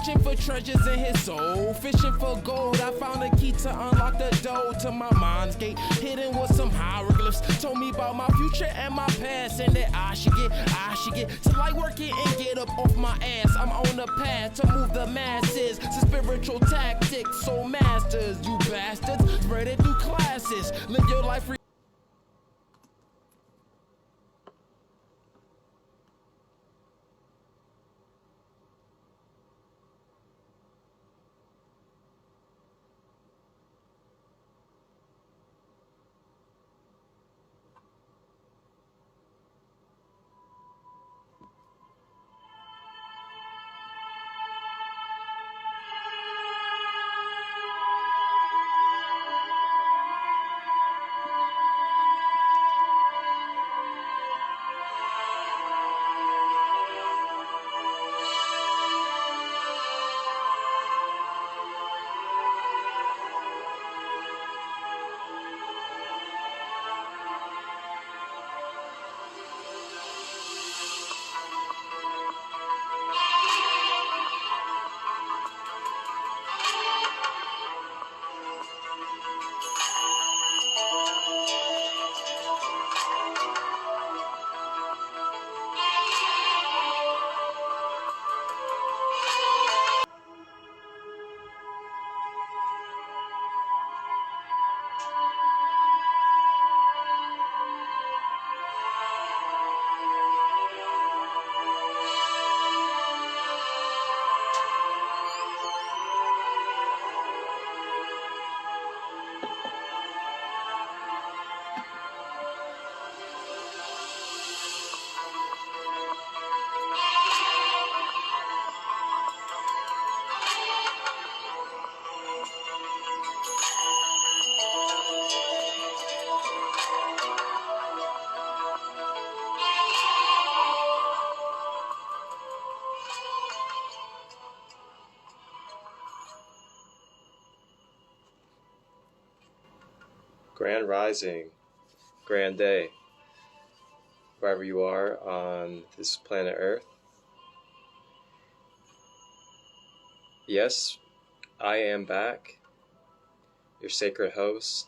searching for treasures in his soul, fishing for gold. I found a key to unlock the door to my mind's gate, hidden with some hieroglyphs. Told me about my future and my past, and that I should get to light working and get up off my ass. I'm on the path to move the masses, to spiritual tactics, soul masters, you bastards. Spread it through classes, live your life. Grand Rising, Grand Day, wherever you are on this planet Earth. Yes, I am back, your sacred host,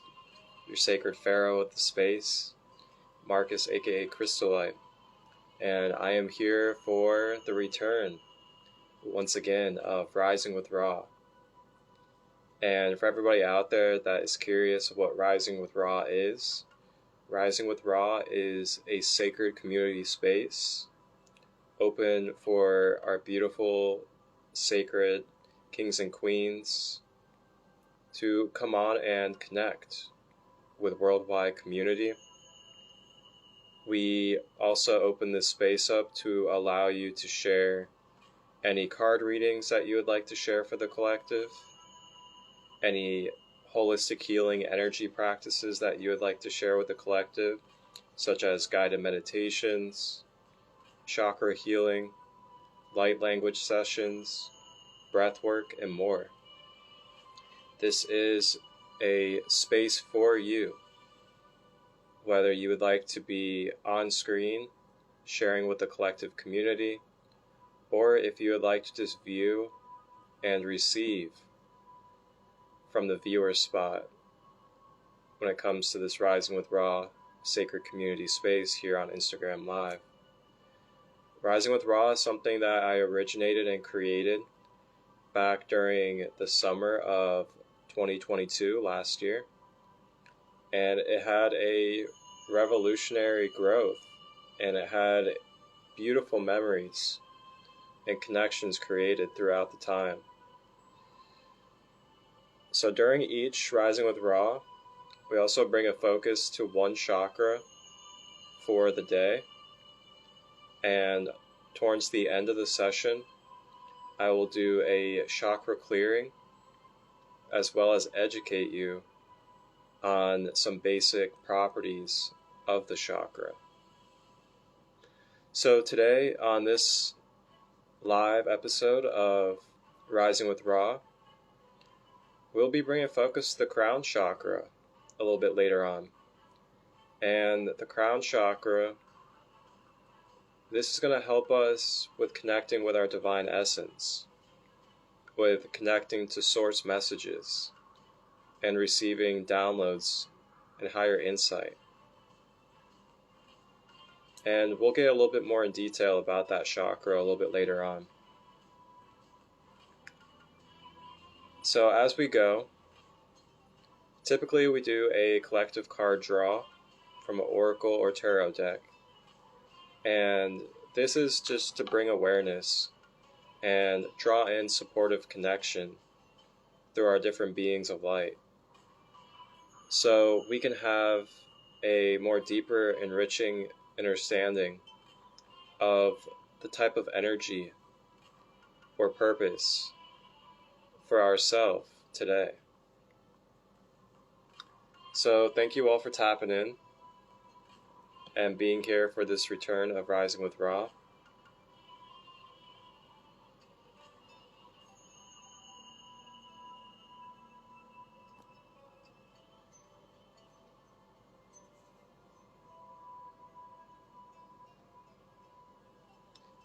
your sacred pharaoh of the space, Marcus aka Christolight, and I am here for the return, once again, of Rising with Ra. And for everybody out there that is curious what Rising with Ra is a sacred community space open for our beautiful, sacred kings and queens to come on and connect with worldwide community. We also open this space up to allow you to share any card readings that you would like to share for the collective, any holistic healing energy practices that you would like to share with the collective, such as guided meditations, chakra healing, light language sessions, breath work, and more. This is a space for you, whether you would like to be on screen sharing with the collective community, or if you would like to just view and receive from the viewer spot when it comes to this Rising with Ra sacred community space here on Instagram Live. Rising with Ra is something that I originated and created back during the summer of 2022 last year, and it had a revolutionary growth, and it had beautiful memories and connections created throughout the time. So during each Rising with Ra, we also bring a focus to one chakra for the day, and towards the end of the session, I will do a chakra clearing as well as educate you on some basic properties of the chakra. So today, on this live episode of Rising with Ra, we'll be bringing focus to the crown chakra a little bit later on. And the crown chakra, this is going to help us with connecting with our divine essence. with connecting to source messages and receiving downloads and higher insight. And we'll get a little bit more in detail about that chakra a little bit later on. So as we go, typically we do a collective card draw from an oracle or tarot deck. And this is just to bring awareness and draw in supportive connection through our different beings of light. So we can have a more deeper, enriching understanding of the type of energy or purpose for ourselves today. So thank you all for tapping in and being here for this return of Rising with Ra.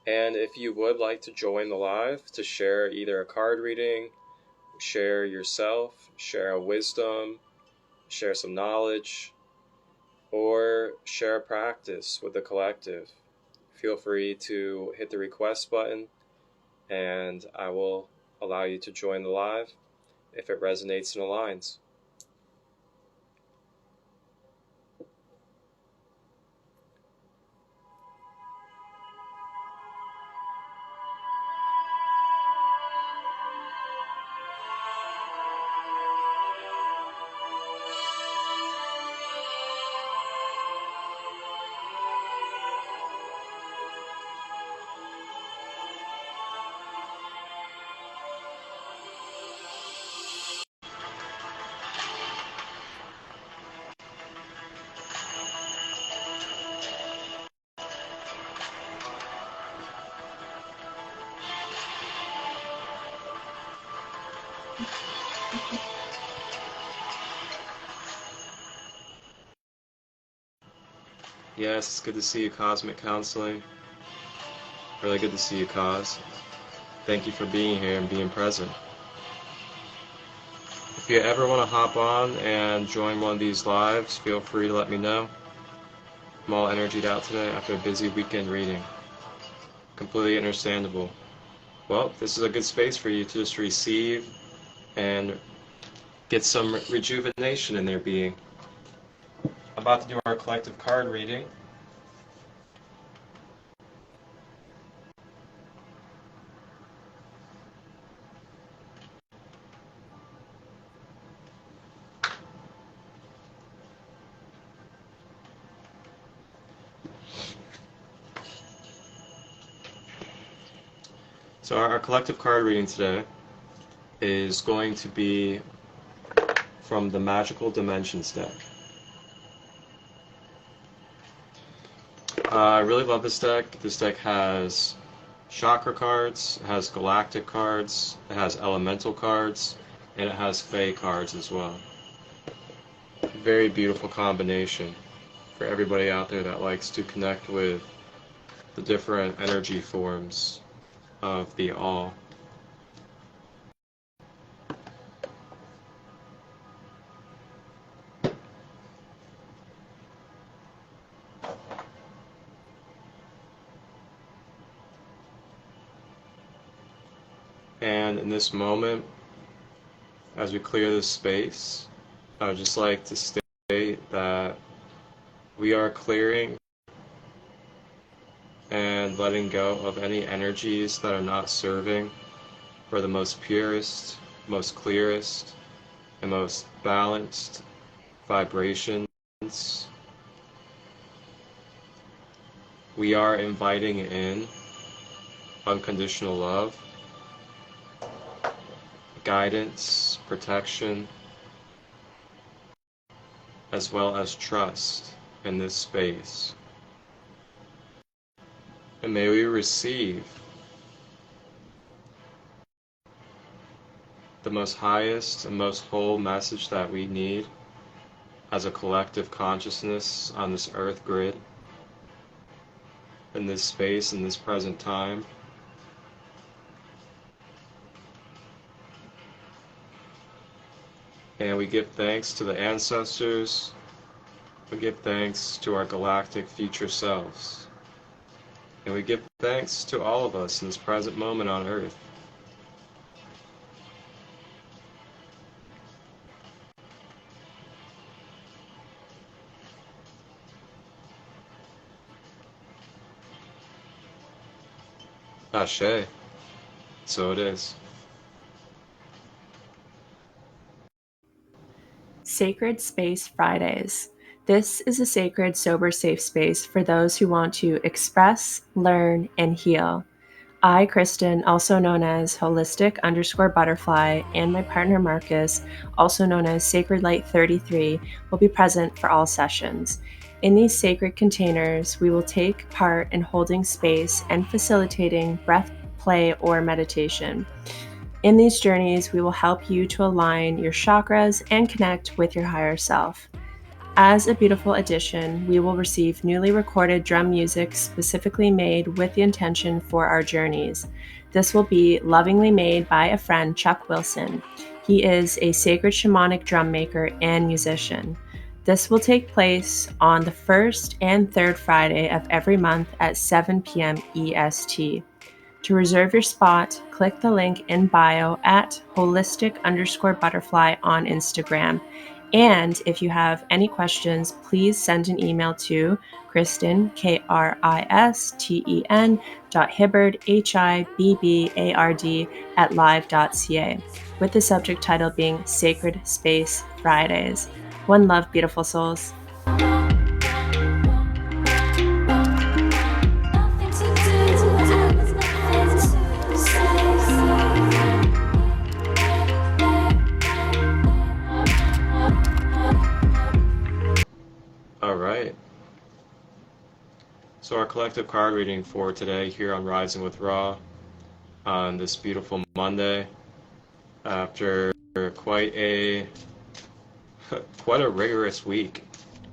And if you would like to join the live to share either a card reading, share yourself, share a wisdom, share some knowledge, or share a practice with the collective, feel free to hit the request button and I will allow you to join the live if it resonates and aligns. Yes, it's good to see you, Cosmic Counseling. Really good to see you, Cos. Thank you for being here and being present. If you ever want to hop on and join one of these lives, feel free to let me know. I'm all energied out today after a busy weekend reading. Completely understandable. Well, this is a good space for you to just receive and get some rejuvenation in their being. I'm about to do our collective card reading. So our collective card reading today is going to be from the Magical Dimensions deck. I really love this deck. This deck has chakra cards, it has galactic cards, it has elemental cards, and it has fae cards as well. Very beautiful combination for everybody out there that likes to connect with the different energy forms of the all. And in this moment, as we clear this space, I would just like to state that we are clearing and letting go of any energies that are not serving for the most purest, most clearest, and most balanced vibrations. We are inviting in unconditional love, guidance, protection, as well as trust in this space. And may we receive the most highest and most whole message that we need as a collective consciousness on this earth grid, in this space, in this present time. And we give thanks to the ancestors. We give thanks to our galactic future selves. And we give thanks to all of us in this present moment on Earth. Ashe. So it is. Sacred Space Fridays. This is a sacred, sober, safe space for those who want to express, learn, and heal. I, Kristen, also known as Holistic_Butterfly, and my partner Marcus, also known as Sacred Light 33, will be present for all sessions. In these sacred containers, we will take part in holding space and facilitating breath, play, or meditation. In these journeys, we will help you to align your chakras and connect with your higher self. As a beautiful addition, we will receive newly recorded drum music specifically made with the intention for our journeys. This will be lovingly made by a friend, Chuck Wilson. He is a sacred shamanic drum maker and musician. This will take place on the first and third Friday of every month at 7 p.m. EST. To reserve your spot, click the link in bio at holistic_butterfly on Instagram. And if you have any questions, please send an email to Kristen, KRISTEN, .hibbard, HIBBARD, @live.ca, with the subject title being Sacred Space Fridays. One love, beautiful souls. Alright. So our collective card reading for today here on Rising with Ra on this beautiful Monday, after quite a rigorous week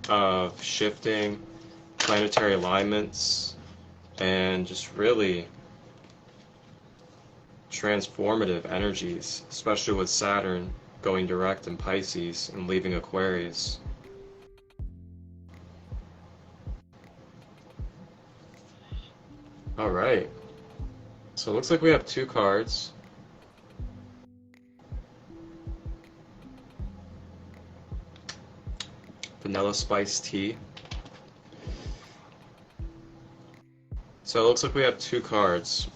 of shifting planetary alignments and just really transformative energies, especially with Saturn going direct in Pisces and leaving Aquarius. All right, so it looks like we have two cards. Vanilla Spice Tea. So it looks like we have two cards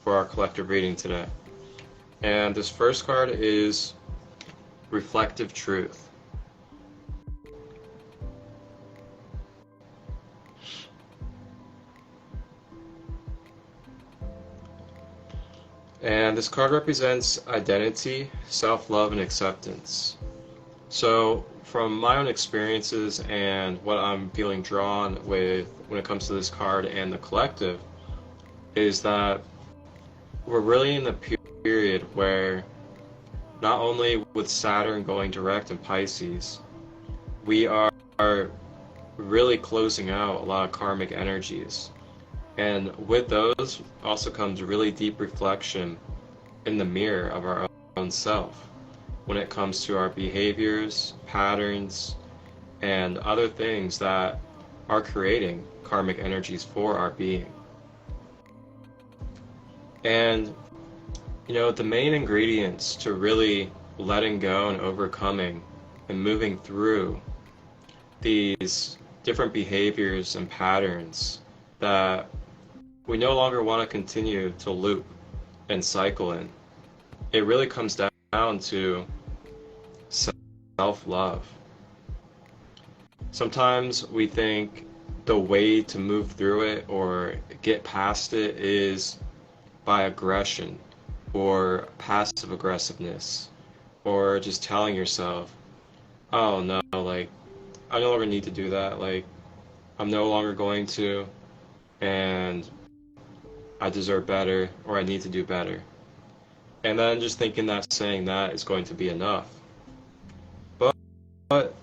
for our collective reading today. And this first card is Reflective Truth. And this card represents identity, self-love, and acceptance. So from my own experiences and what I'm feeling drawn with when it comes to this card and the collective is that we're really in the period where not only with Saturn going direct in Pisces, we are really closing out a lot of karmic energies. And with those also comes really deep reflection in the mirror of our own self when it comes to our behaviors, patterns, and other things that are creating karmic energies for our being. And, you know, the main ingredients to really letting go and overcoming and moving through these different behaviors and patterns that we no longer want to continue to loop and cycle in. It really comes down to self-love. Sometimes we think the way to move through it or get past it is by aggression or passive aggressiveness, or just telling yourself, oh no, like, I no longer need to do that, like, I'm no longer going to, and I deserve better, or I need to do better. And then just thinking that saying that is going to be enough. But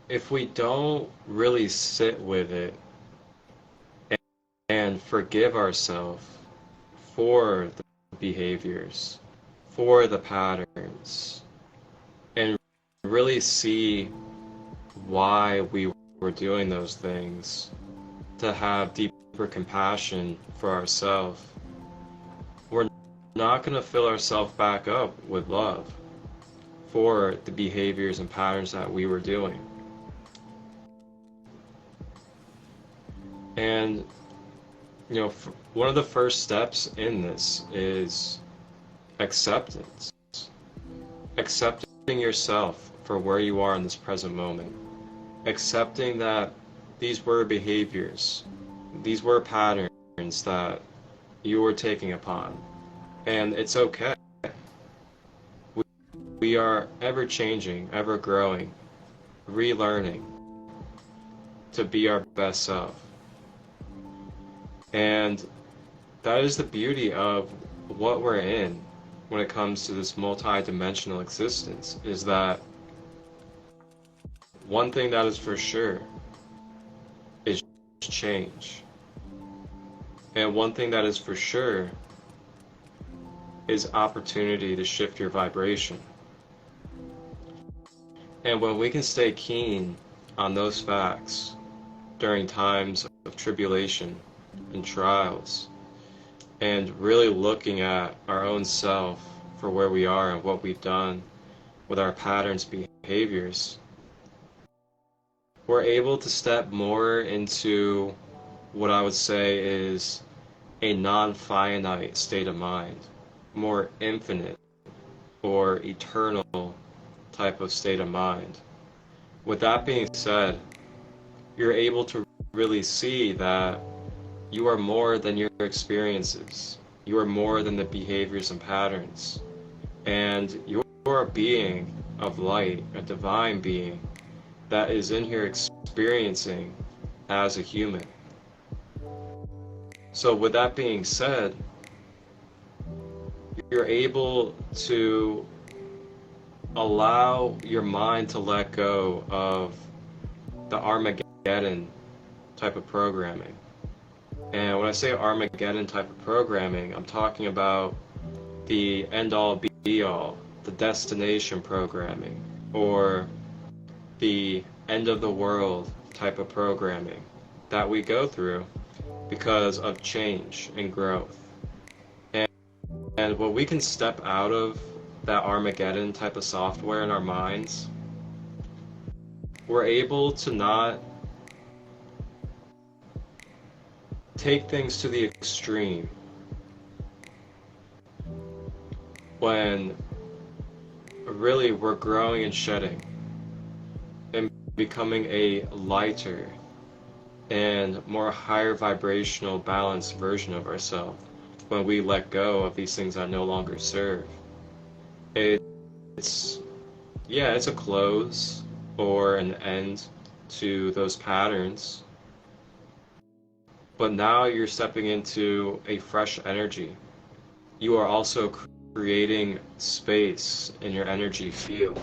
if we don't really sit with it and forgive ourselves for the behaviors, for the patterns, really see why we were doing those things, to have deeper compassion for ourselves, we're not going to fill ourselves back up with love for the behaviors and patterns that we were doing. And, you know, one of the first steps in this is acceptance. Accepting yourself for where you are in this present moment. Accepting that these were behaviors, these were patterns that you were taking upon. And it's okay. We are ever changing, ever growing, relearning to be our best self. And that is the beauty of what we're in when it comes to this multi-dimensional existence, is that one thing that is for sure is change. And one thing that is for sure is opportunity to shift your vibration. And when we can stay keen on those facts during times of tribulation and trials, and really looking at our own self for where we are and what we've done with our patterns, behaviors, we're able to step more into what I would say is a non-finite state of mind, more infinite or eternal type of state of mind. With that being said, you're able to really see that you are more than your experiences. You are more than the behaviors and patterns. And you're a being of light, a divine being that is in here experiencing as a human. So with that being said, you're able to allow your mind to let go of the Armageddon type of programming. And when I say Armageddon type of programming, I'm talking about the end-all be-all, the destination programming, or the end of the world type of programming that we go through because of change and growth. And when we can step out of that Armageddon type of software in our minds, we're able to not take things to the extreme when really we're growing and shedding and becoming a lighter and more higher vibrational balanced version of ourselves when we let go of these things that no longer serve. It's a close or an end to those patterns, but now you're stepping into a fresh energy. You are also creating space in your energy field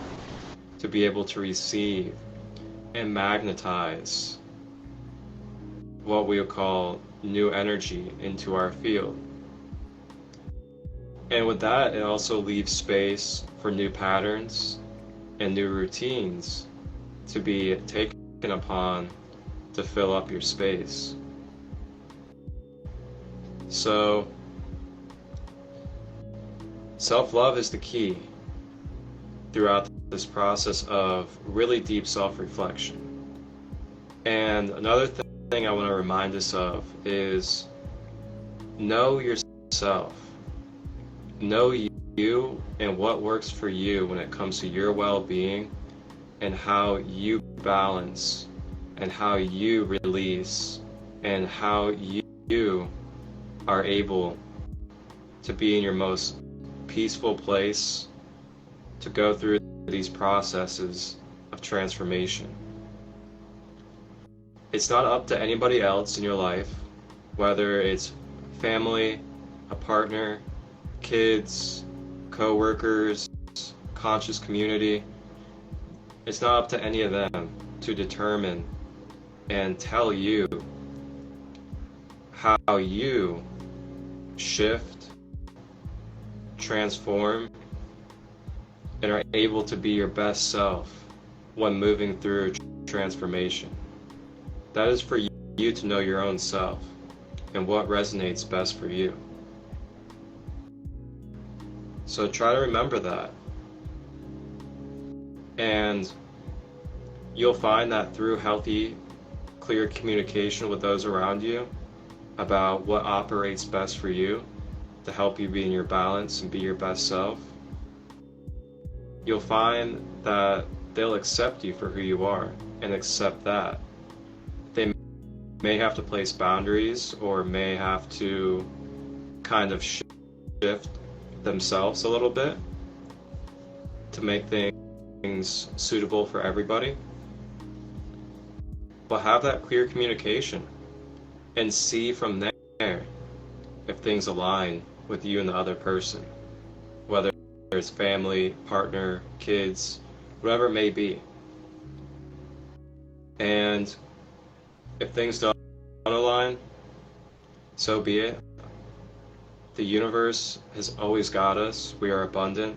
to be able to receive and magnetize what we would call new energy into our field. And with that, it also leaves space for new patterns and new routines to be taken upon to fill up your space. So, self-love is the key throughout this process of really deep self-reflection. And another thing I want to remind us of is know yourself. Know you and what works for you when it comes to your well-being and how you balance and how you release and how you are able to be in your most peaceful place to go through these processes of transformation. It's not up to anybody else in your life, whether it's family, a partner, kids, co-workers, conscious community. It's not up to any of them to determine and tell you how you shift, transform, and are able to be your best self when moving through transformation. That is for you to know your own self and what resonates best for you. So try to remember that. And you'll find that through healthy, clear communication with those around you about what operates best for you to help you be in your balance and be your best self, you'll find that they'll accept you for who you are and accept that. They may have to place boundaries or may have to kind of shift themselves a little bit to make things suitable for everybody. But have that clear communication and see from there if things align with you and the other person, whether it's family, partner, kids, whatever it may be. And if things don't align, so be it. The universe has always got us. We are abundant,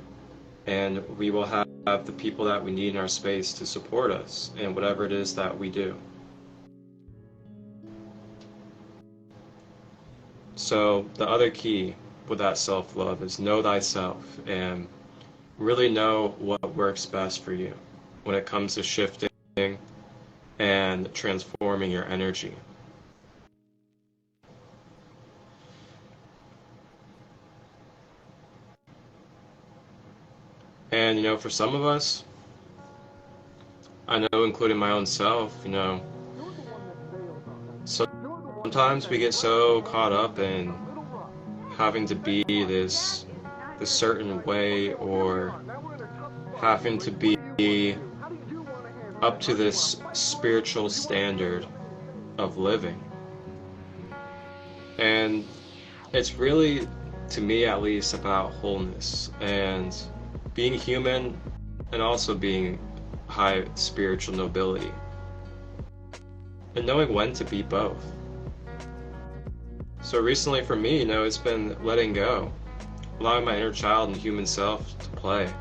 and we will have the people that we need in our space to support us in whatever it is that we do. So the other key with that self-love is know thyself and really know what works best for you when it comes to shifting and transforming your energy. And for some of us, I know including my own self, sometimes we get so caught up in having to be this certain way or having to be up to this spiritual standard of living. And it's really, to me at least, about wholeness and being human and also being high spiritual nobility. And knowing when to be both. So recently for me, it's been letting go, allowing my inner child and human self to play,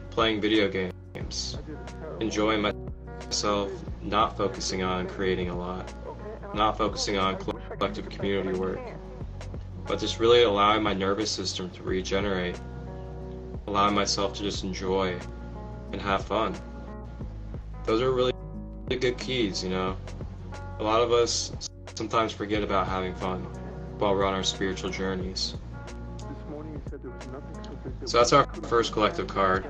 playing video games, enjoying myself, not focusing on creating a lot, not focusing on collective community work, but just really allowing my nervous system to regenerate, allowing myself to just enjoy and have fun. Those are really good keys, A lot of us sometimes forget about having fun while we're on our spiritual journeys. So that's our first collective card,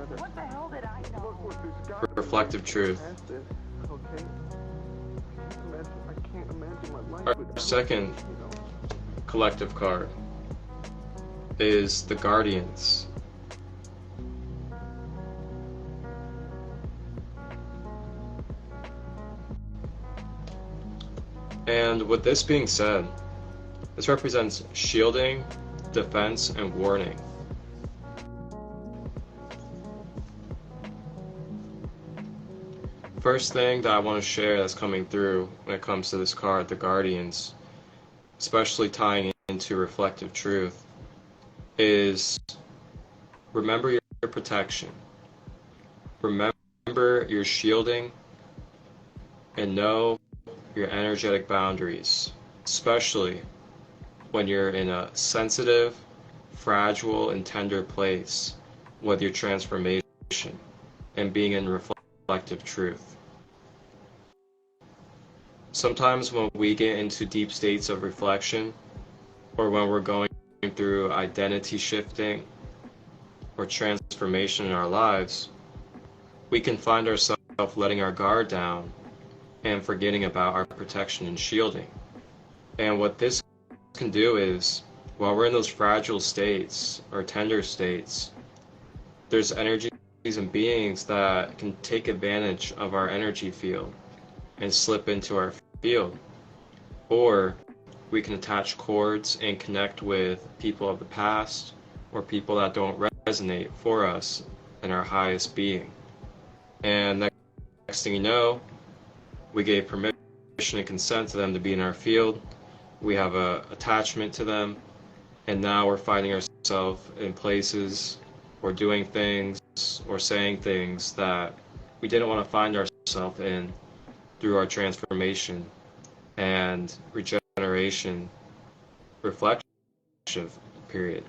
Reflective Truth. Our second collective card is the Guardians. And with this being said, this represents shielding, defense, and warning. First thing that I want to share that's coming through when it comes to this card, the Guardians, especially tying into Reflective Truth, is remember your protection. Remember your shielding, and know your energetic boundaries, especially when you're in a sensitive, fragile, and tender place with your transformation and being in reflective truth. Sometimes when we get into deep states of reflection, or when we're going through identity shifting or transformation in our lives, we can find ourselves letting our guard down and forgetting about our protection and shielding. And what this can do is, while we're in those fragile states or tender states, there's energies and beings that can take advantage of our energy field and slip into our field. Or we can attach cords and connect with people of the past or people that don't resonate for us in our highest being. And next thing you know, we gave permission and consent to them to be in our field. We have a attachment to them, and now we're finding ourselves in places or doing things or saying things that we didn't want to find ourselves in through our transformation and regeneration reflection period.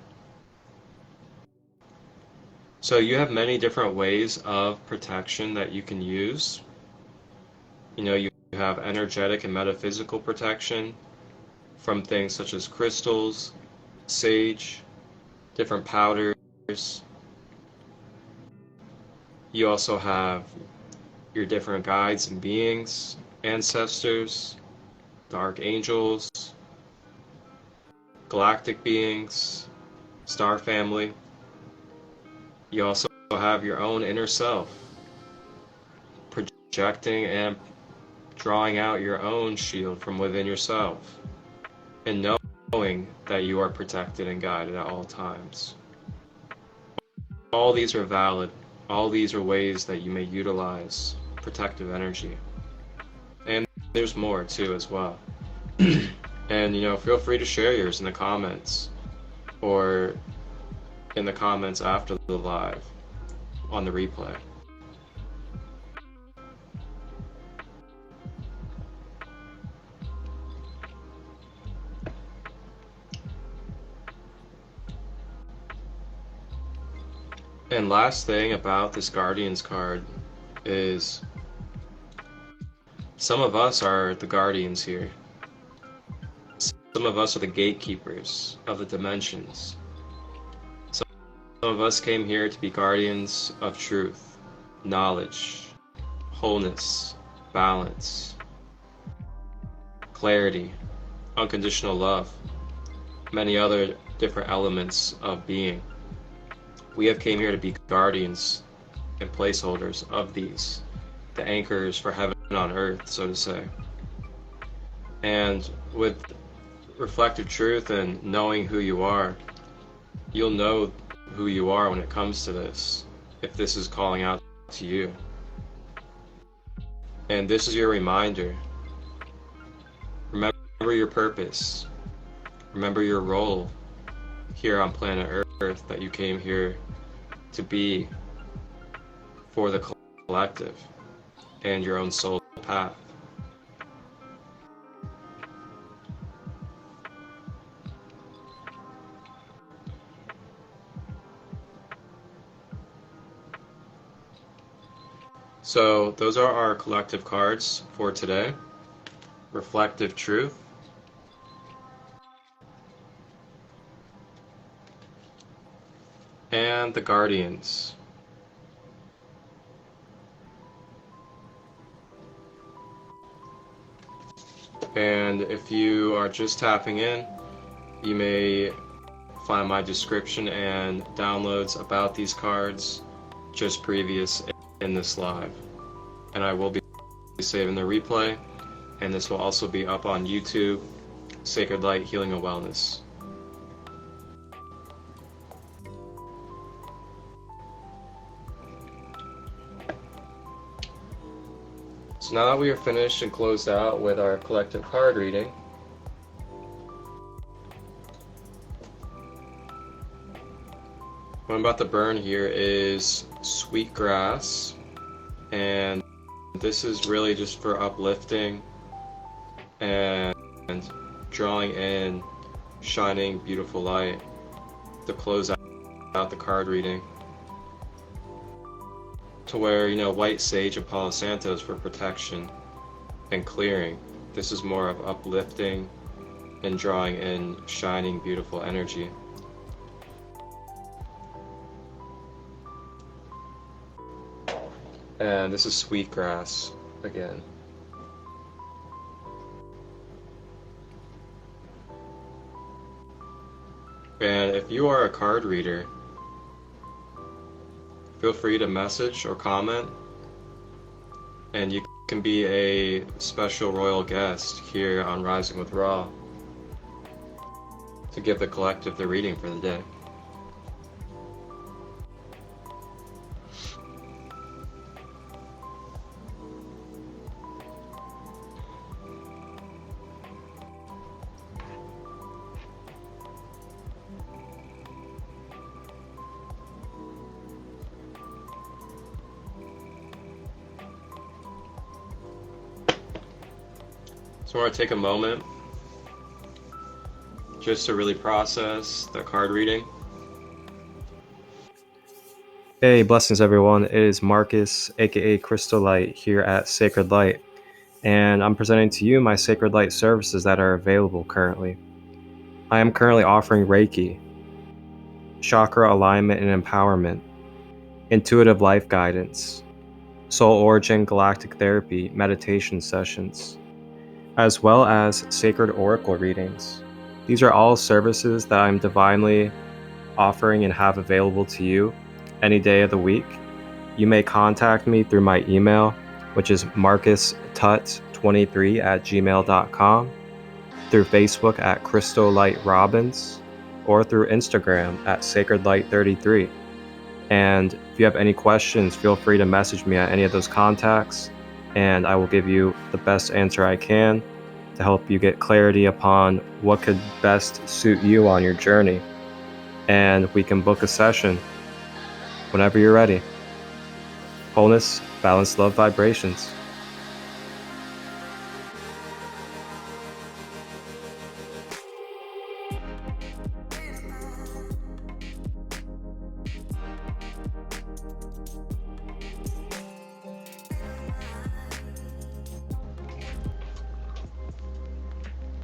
So you have many different ways of protection that you can use. You have energetic and metaphysical protection from things such as crystals, sage, different powders. You also have your different guides and beings, ancestors, the archangels, galactic beings, star family. You also have your own inner self, projecting and drawing out your own shield from within yourself, and knowing that you are protected and guided at all times. All these are valid. All these are ways that you may utilize protective energy. And there's more too as well. And feel free to share yours in the comments or in the comments after the live on the replay. And last thing about this Guardians card is some of us are the guardians here. Some of us are the gatekeepers of the dimensions. Some of us came here to be guardians of truth, knowledge, wholeness, balance, clarity, unconditional love, many other different elements of being. We have came here to be guardians and placeholders of these, the anchors for heaven on earth, so to say. And with reflective truth and knowing who you are, you'll know who you are when it comes to this, if this is calling out to you. And this is your reminder. Remember your purpose. Remember your role here on planet Earth, that you came here to be for the collective and your own soul path. So those are our collective cards for today. Reflective truth, and the Guardians. And if you are just tapping in, you may find my description and downloads about these cards just previous in this live. And I will be saving the replay, and this will also be up on YouTube, Sacred Light Healing and Wellness. So now that we are finished and closed out with our collective card reading, what I'm about to burn here is sweetgrass, and this is really just for uplifting and drawing in shining beautiful light to close out the card reading. To where, white sage and Palo Santo is for protection and clearing. This is more of uplifting and drawing in shining, beautiful energy. And this is sweetgrass again. And if you are a card reader, feel free to message or comment, and you can be a special royal guest here on Rising with Ra to give the collective the reading for the day. So I want to take a moment just to really process the card reading. Hey, blessings everyone. It is Marcus, aka Christolight, here at Sacred Light, and I'm presenting to you my Sacred Light services that are available currently. I am currently offering Reiki, chakra alignment and empowerment, intuitive life guidance, soul origin galactic therapy meditation sessions, as well as sacred oracle readings. These are all services that I'm divinely offering and have available to you any day of the week. You may contact me through my email, which is marcustut23@gmail.com, through Facebook at Christolight Robbins, or through Instagram at sacredlight33. And if you have any questions, feel free to message me at any of those contacts, and I will give you the best answer I can to help you get clarity upon what could best suit you on your journey. And we can book a session whenever you're ready. Wholeness, balanced love vibrations.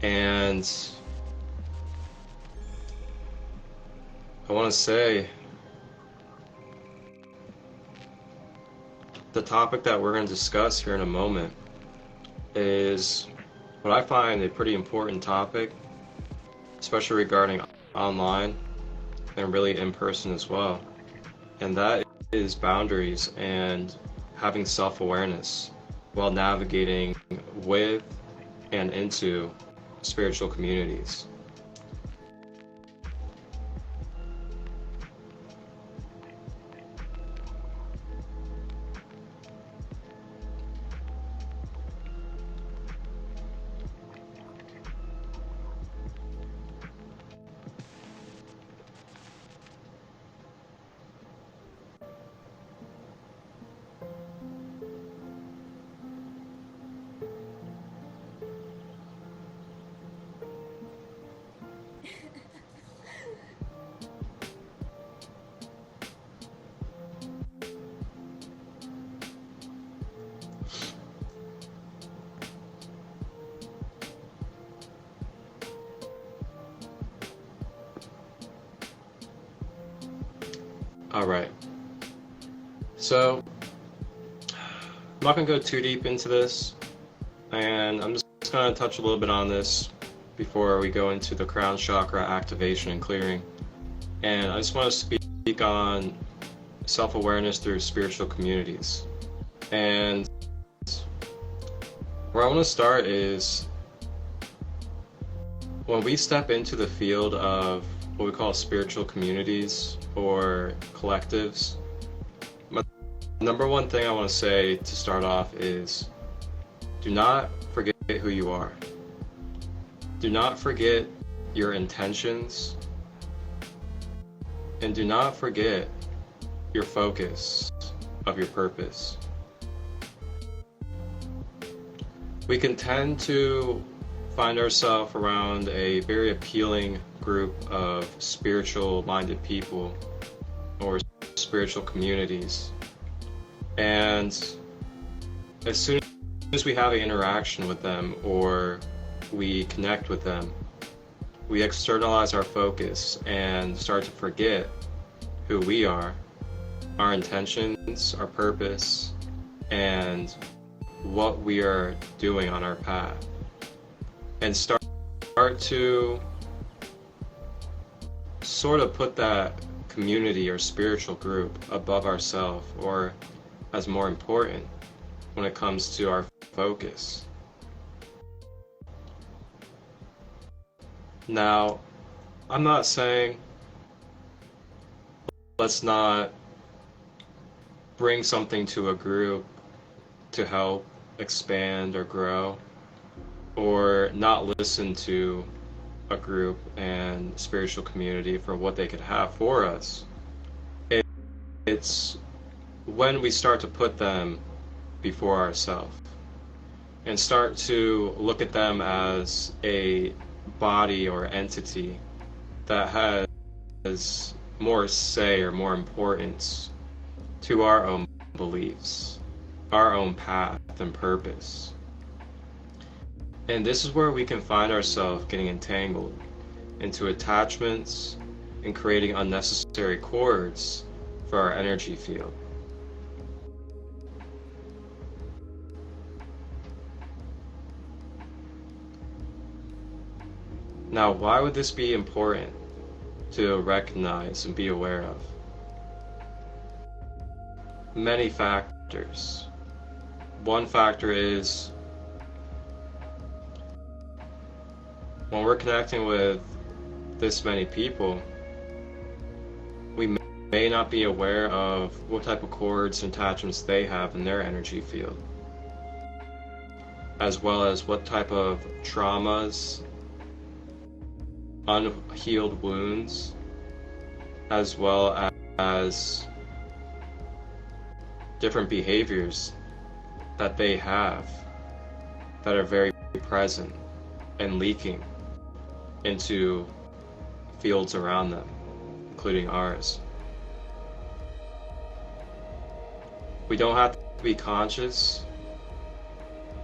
And I want to say the topic that we're going to discuss here in a moment is what I find a pretty important topic, especially regarding online and really in person as well. And that is boundaries and having self-awareness while navigating with and into spiritual communities. Alright, so I'm not going to go too deep into this, and I'm just going to touch a little bit on this before we go into the crown chakra activation and clearing. And I just want to speak on self-awareness through spiritual communities. And where I want to start is when we step into the field of what we call spiritual communities or collectives, my number one thing I want to say to start off is do not forget who you are. Do not forget your intentions, and do not forget your focus of your purpose. We can tend to find ourselves around a very appealing group of spiritual-minded people or spiritual communities, and as soon as we have an interaction with them or we connect with them, we externalize our focus and start to forget who we are, our intentions, our purpose, and what we are doing on our path, and start to sort of put that community or spiritual group above ourselves or as more important when it comes to our focus. Now, I'm not saying let's not bring something to a group to help expand or grow, or not listen to a group and spiritual community for what they could have for us. It's when we start to put them before ourselves and start to look at them as a body or entity that has more say or more importance to our own beliefs, our own path and purpose. And this is where we can find ourselves getting entangled into attachments and creating unnecessary cords for our energy field. Now, why would this be important to recognize and be aware of? Many factors. One factor is when we're connecting with this many people, we may not be aware of what type of cords and attachments they have in their energy field, as well as what type of traumas, unhealed wounds, as well as different behaviors that they have that are very present and leaking into fields around them, including ours. We don't have to be conscious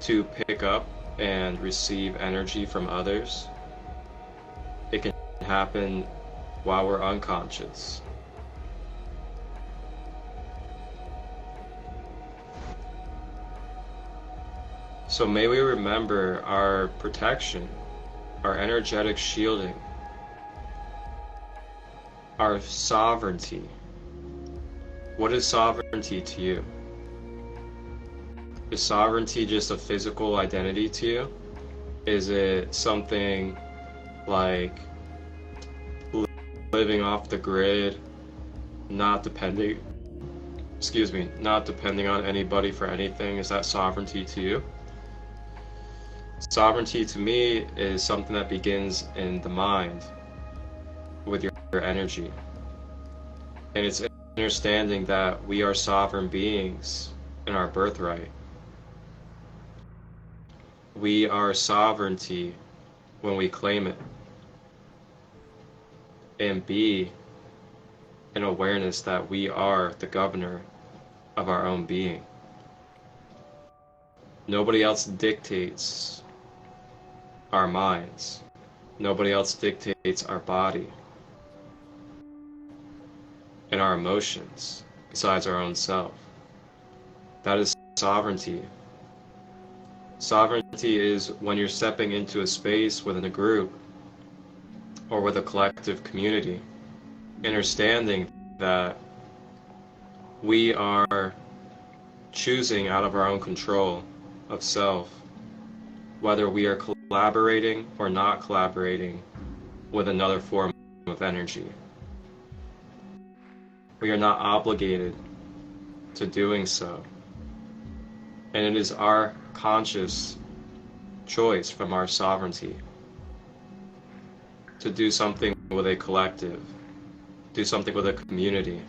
to pick up and receive energy from others. It can happen while we're unconscious. So may we remember our protection, our energetic shielding, our sovereignty. What is sovereignty to you? Is sovereignty just a physical identity to you? Is it something like living off the grid, not depending on anybody for anything? Is that sovereignty to you? Sovereignty to me is something that begins in the mind with your energy. And it's understanding that we are sovereign beings in our birthright. We are sovereignty when we claim it. And be an awareness that we are the governor of our own being. Nobody else dictates our minds. Nobody else dictates our body and our emotions besides our own self. That is sovereignty. Sovereignty is when you're stepping into a space within a group or with a collective community, understanding that we are choosing out of our own control of self whether we are collaborating or not collaborating with another form of energy. We are not obligated to doing so. And it is our conscious choice from our sovereignty to do something with a collective, do something with a community,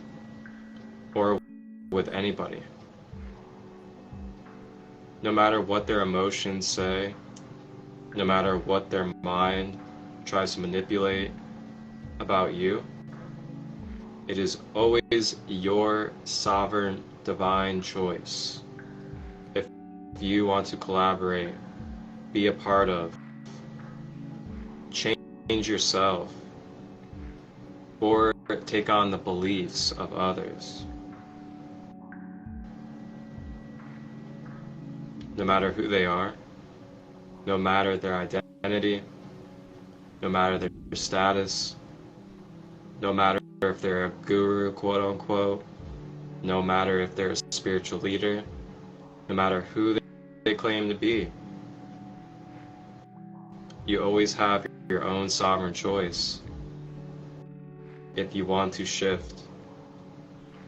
or with anybody. No matter what their emotions say, no matter what their mind tries to manipulate about you, it is always your sovereign divine choice. If you want to collaborate, be a part of, change yourself, or take on the beliefs of others. No matter who they are, no matter their identity, no matter their status, no matter if they're a guru, quote unquote, no matter if they're a spiritual leader, no matter who they claim to be. You always have your own sovereign choice if you want to shift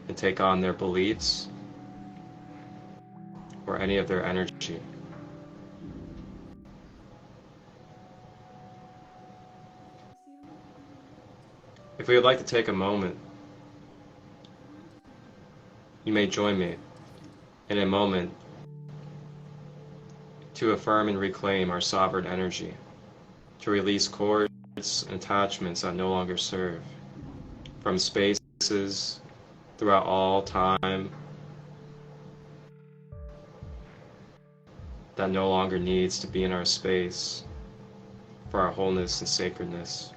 and take on their beliefs or any of their energy. If we would like to take a moment, you may join me in a moment to affirm and reclaim our sovereign energy, to release cords and attachments that no longer serve, from spaces throughout all time that no longer needs to be in our space for our wholeness and sacredness.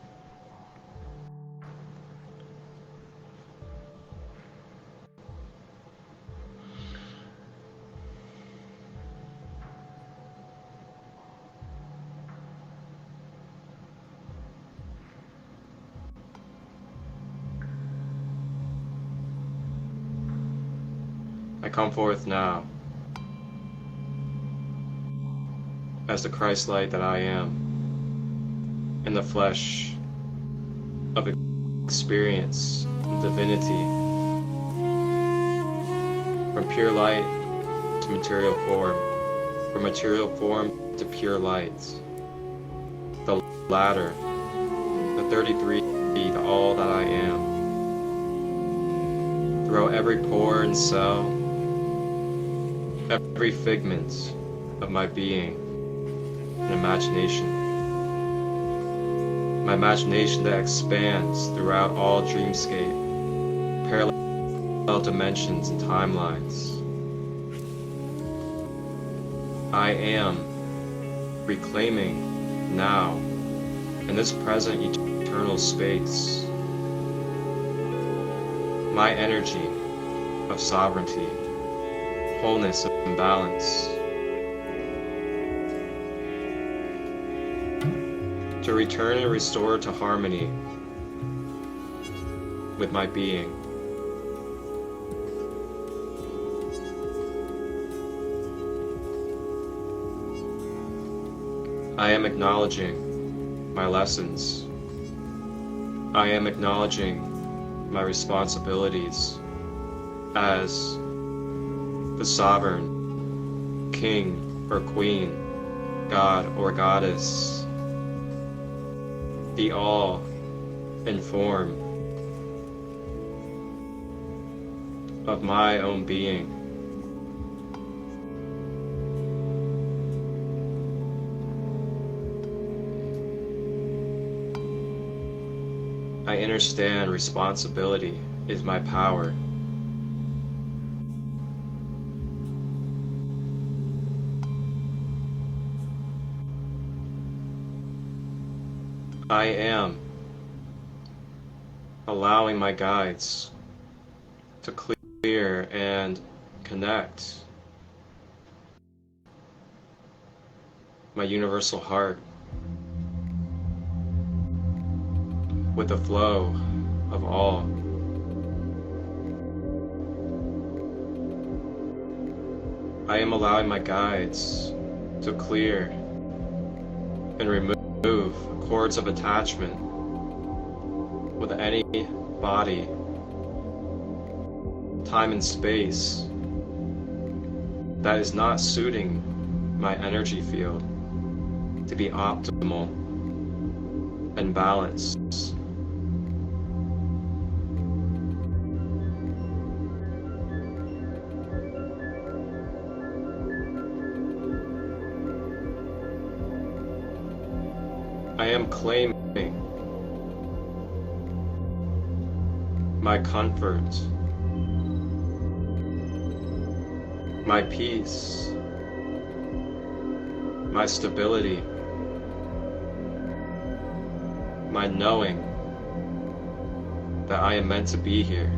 I come forth now as the Christolight that I am, in the flesh of experience and divinity, from pure light to material form, from material form to pure light, the latter, the 33 to all that I am, throughout every pore and cell, every figment of my being and imagination. My imagination that expands throughout all dreamscape, parallel dimensions and timelines. I am reclaiming now, in this present eternal space, my energy of sovereignty, wholeness and balance, to return and restore to harmony with my being. I am acknowledging my lessons. I am acknowledging my responsibilities as the sovereign king or queen, god or goddess, the all in form of my own being. I understand responsibility is my power. I am allowing my guides to clear and connect my universal heart with the flow of all. I am allowing my guides to clear and remove cords of attachment with any body, time and space that is not suiting my energy field to be optimal and balanced. I am claiming my comfort, my peace, my stability, my knowing that I am meant to be here.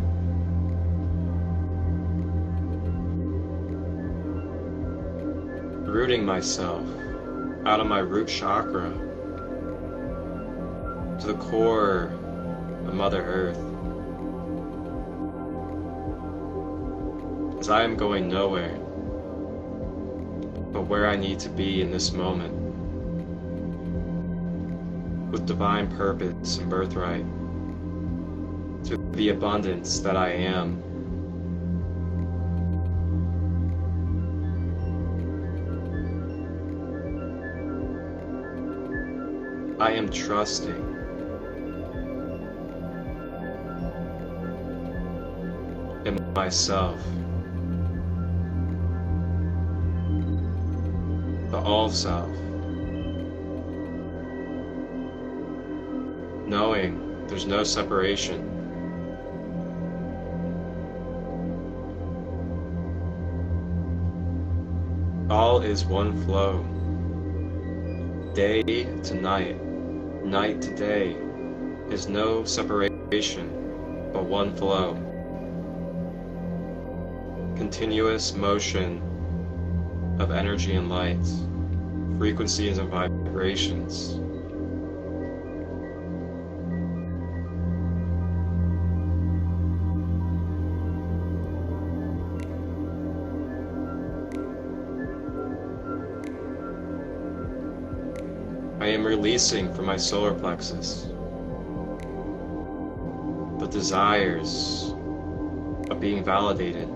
Rooting myself out of my root chakra to the core of Mother Earth, as I am going nowhere but where I need to be in this moment, with divine purpose and birthright, to the abundance that I am. I am trusting in myself, the all self, knowing there's no separation. All is one flow, day to night, night to day is no separation, but one flow. Continuous motion of energy and light, frequencies and vibrations. I am releasing from my solar plexus the desires of being validated,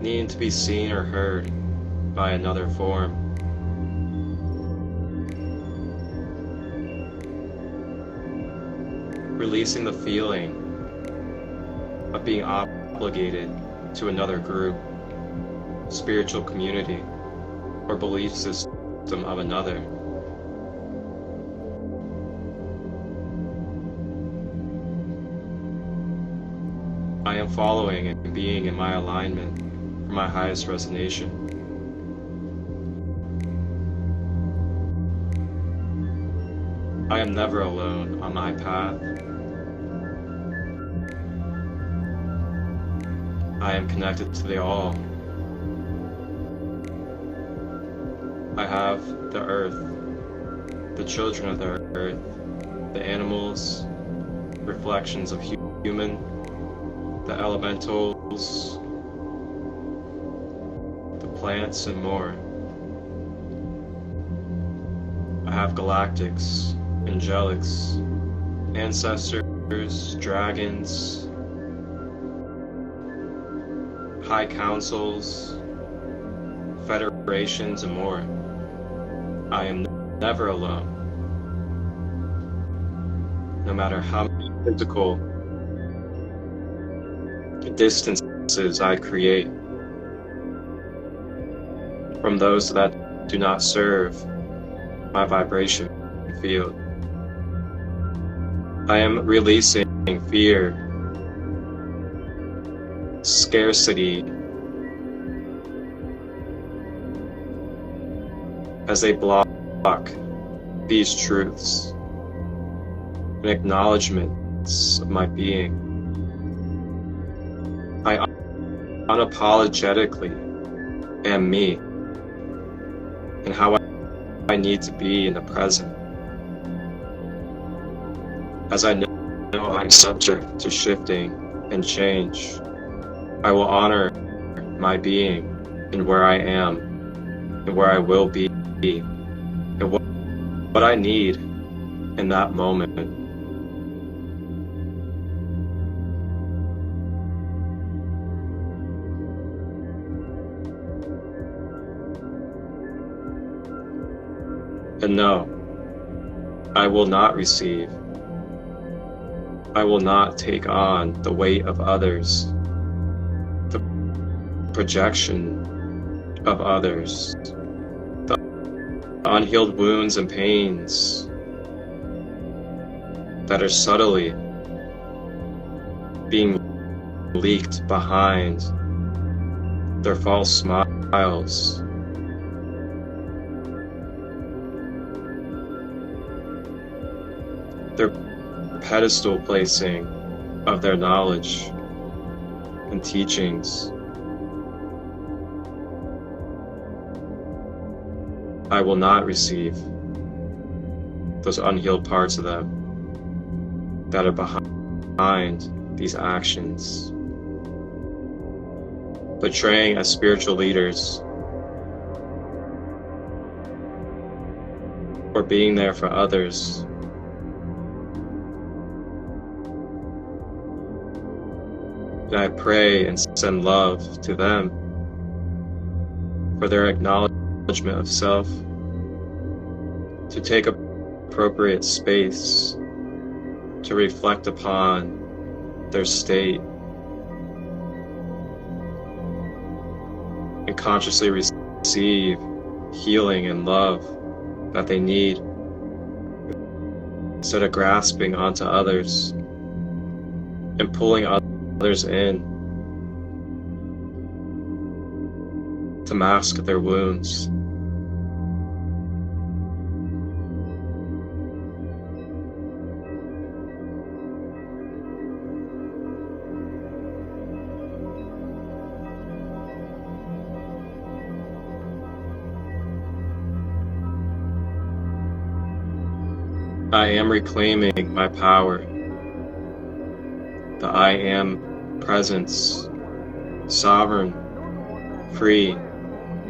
needing to be seen or heard by another form. Releasing the feeling of being obligated to another group, spiritual community, or belief system of another. I am following and being in my alignment for my highest resonation. I am never alone on my path. I am connected to the all. I have the earth, the children of the earth, the animals, reflections of human, the elementals, the plants, and more. I have galactics, angelics, ancestors, dragons, high councils, federations, and more. I am never alone, no matter how many physical distances I create from those that do not serve my vibration field. I am releasing fear, scarcity, as they block these truths and acknowledgements of my being. I unapologetically am me and how I need to be in the present. As I know I'm subject to shifting and change, I will honor my being and where I am and where I will be and what I need in that moment. And no, I will not receive. I will not take on the weight of others, the projection of others, the unhealed wounds and pains that are subtly being leaked behind their false smiles. Their pedestal placing of their knowledge and teachings. I will not receive those unhealed parts of them that are behind these actions. Portraying as spiritual leaders or being there for others. And I pray and send love to them for their acknowledgement of self, to take appropriate space to reflect upon their state and consciously receive healing and love that they need, instead of grasping onto others and pulling others in to mask their wounds. I am reclaiming my power. The I am presence, sovereign, free,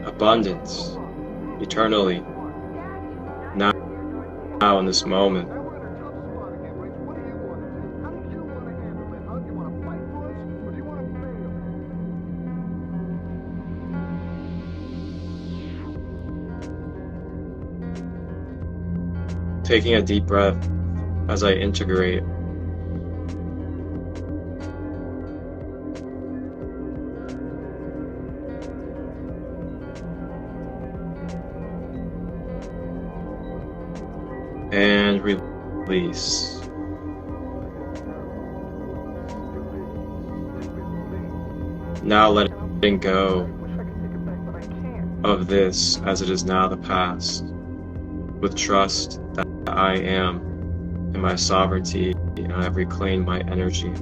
abundance, eternally, now in this moment. Taking a deep breath as I integrate. And release. Now letting go of this as it is now the past, with trust that I am in my sovereignty and I have reclaimed my energy.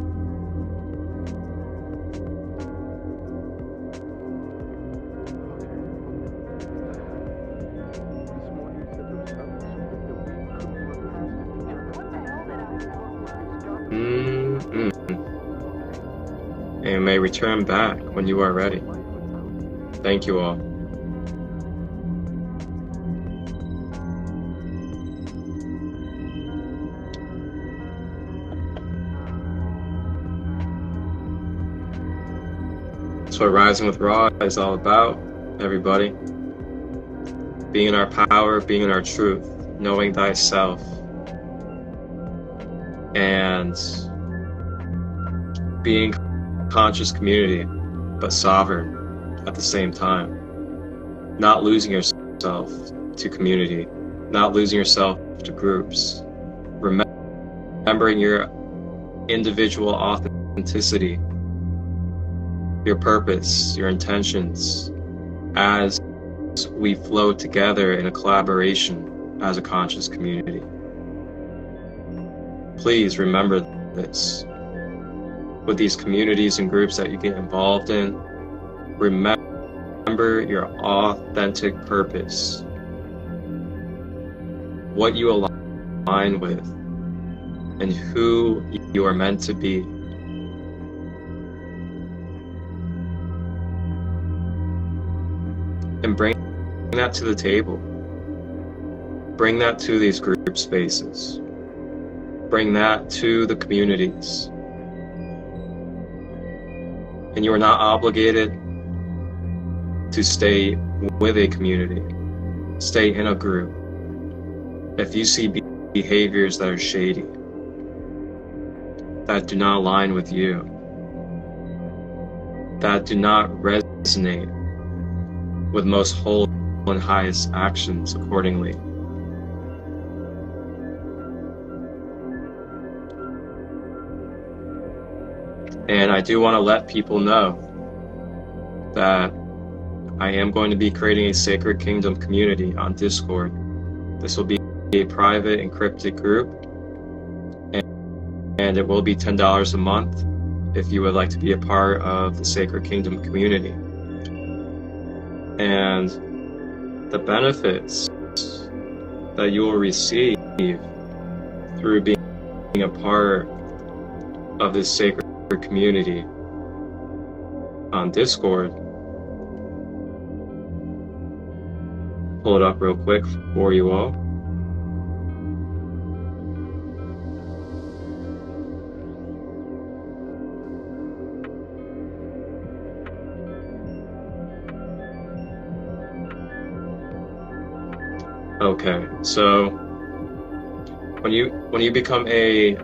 And may return back when you are ready. Thank you all. That's what Rising with Ra is all about, everybody. Being in our power, being in our truth, knowing thyself, and being conscious community, but sovereign at the same time. Not losing yourself to community, not losing yourself to groups. Remembering your individual authenticity, your purpose, your intentions, as we flow together in a collaboration as a conscious community. Please remember this. With these communities and groups that you get involved in, remember your authentic purpose, what you align with, and who you are meant to be. And bring that to the table. Bring that to these group spaces. Bring that to the communities. And you are not obligated to stay with a community, stay in a group. If you see behaviors that are shady, that do not align with you, that do not resonate with most whole and highest actions accordingly, and I do want to let people know that I am going to be creating a Sacred Kingdom community on Discord. This will be a private encrypted group, and it will be $10 a month if you would like to be a part of the Sacred Kingdom community. And the benefits that you will receive through being a part of this sacred community on Discord. Pull it up real quick for you all. Okay, so when you become a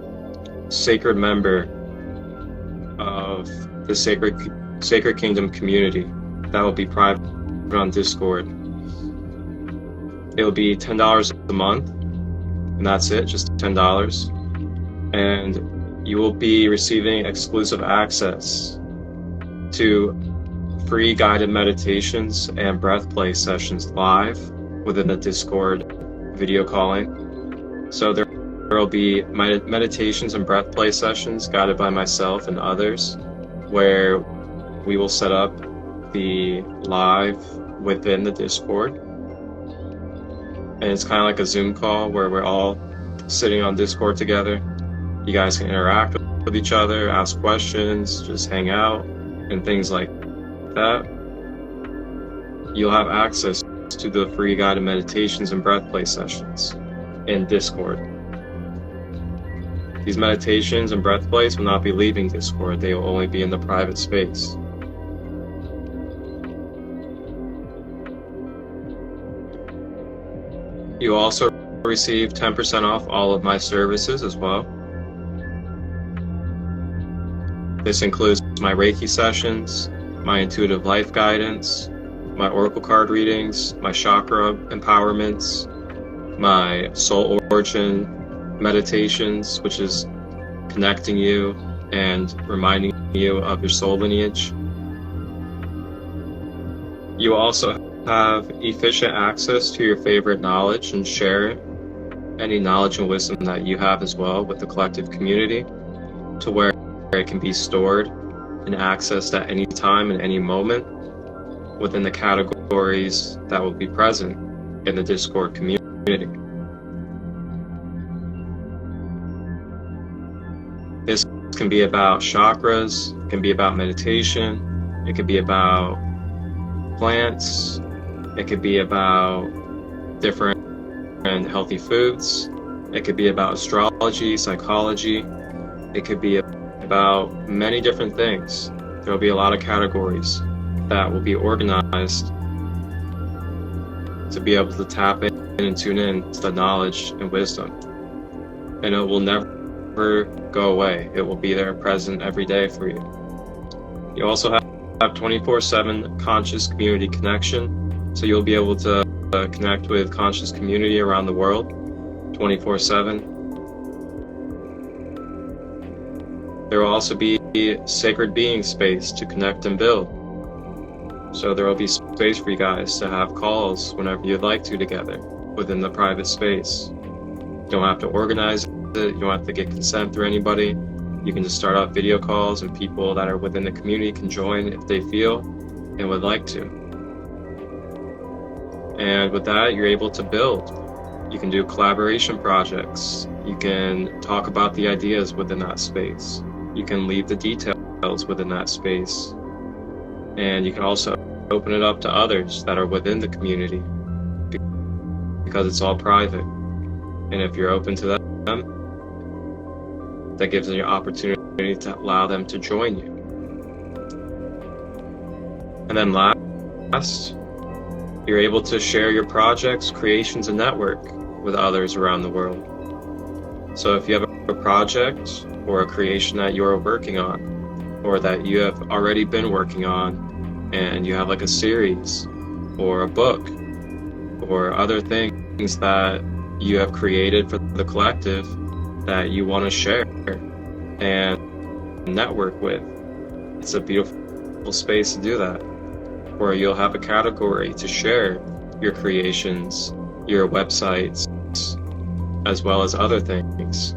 sacred member of the Sacred Kingdom community, that will be private on Discord. It will be $10 a month, and that's it, just $10. And you will be receiving exclusive access to free guided meditations and breath play sessions live within the Discord video calling. So there will be meditations and breath play sessions guided by myself and others, where we will set up the live within the Discord. And it's kind of like a Zoom call where we're all sitting on Discord together. You guys can interact with each other, ask questions, just hang out, and things like that. You'll have access to the free guided meditations and breath play sessions in Discord. These meditations and breath plays will not be leaving Discord. They will only be in the private space. You also receive 10% off all of my services as well. This includes my Reiki sessions, my intuitive life guidance, my oracle card readings, my chakra empowerments, my soul origin meditations, which is connecting you and reminding you of your soul lineage. You also have efficient access to your favorite knowledge and share any knowledge and wisdom that you have as well with the collective community, to where it can be stored and accessed at any time and any moment within the categories that will be present in the Discord community. This can be about chakras, it can be about meditation, it could be about plants, it could be about different and healthy foods, it could be about astrology, psychology, it could be about many different things. There will be a lot of categories that will be organized to be able to tap in and tune in to the knowledge and wisdom. And it will never go away. It will be there present every day for you. You also have 24/7 conscious community connection, so you'll be able to connect with conscious community around the world 24/7. There will also be sacred being space to connect and build. So there will be space for you guys to have calls whenever you'd like to together within the private space. You don't have to organize it, you don't have to get consent through anybody. You can just start up video calls, and people that are within the community can join if they feel and would like to. And with that, you're able to build. You can do collaboration projects. You can talk about the ideas within that space. You can leave the details within that space. And you can also open it up to others that are within the community, because it's all private. And if you're open to them, that gives them your opportunity to allow them to join you. And then last, you're able to share your projects, creations, and network with others around the world. So if you have a project or a creation that you're working on, or that you have already been working on, and you have like a series or a book or other things that you have created for the collective that you want to share and network with, it's a beautiful space to do that, where you'll have a category to share your creations, your websites, as well as other things